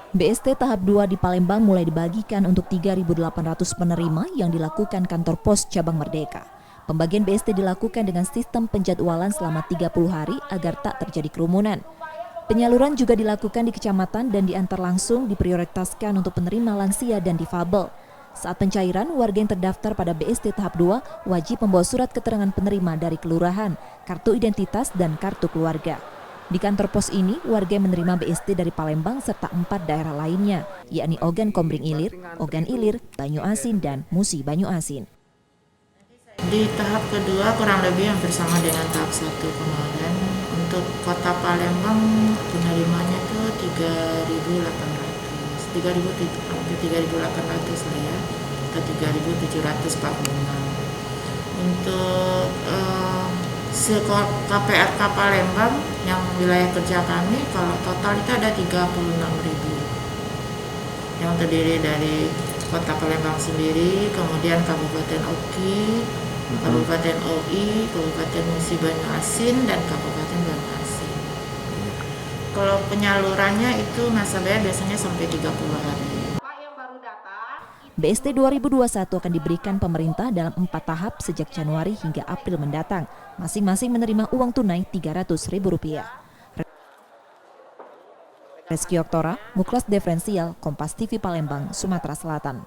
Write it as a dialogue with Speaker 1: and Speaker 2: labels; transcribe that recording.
Speaker 1: BST tahap 2 di Palembang mulai dibagikan untuk 3.800 penerima yang dilakukan kantor pos cabang Merdeka. Pembagian BST dilakukan dengan sistem penjadwalan selama 30 hari agar tak terjadi kerumunan. Penyaluran juga dilakukan di kecamatan dan diantar langsung diprioritaskan untuk penerima lansia dan difabel. Saat pencairan, warga yang terdaftar pada BST tahap 2 wajib membawa surat keterangan penerima dari kelurahan, kartu identitas, dan kartu keluarga. Di kantor pos ini, warga yang menerima BST dari Palembang serta 4 daerah lainnya, yakni Ogan Kombring Ilir, Ogan Ilir, Banyu Asin, dan Musi Banyu Asin.
Speaker 2: Di tahap kedua kurang lebih hampir sama dengan tahap 1 kemarin. Untuk kota Palembang penerimanya itu 3.800 lah ya, atau 3.746. Untuk KPRK Palembang yang wilayah kerja kami, kalau total itu ada 36.000 yang terdiri dari Kota Palembang sendiri, kemudian Kabupaten Oki, Kabupaten OI, Kabupaten Musi Banyu Asin, dan Kabupaten Banyu Asin. Kalau penyalurannya itu masa bayar biasanya sampai 30 hari.
Speaker 1: BST 2021 akan diberikan pemerintah dalam 4 tahap sejak Januari hingga April mendatang. Masing-masing menerima uang tunai Rp300.000. Reski Oktora, Muklas Diferensial, Kompas TV Palembang, Sumatera Selatan.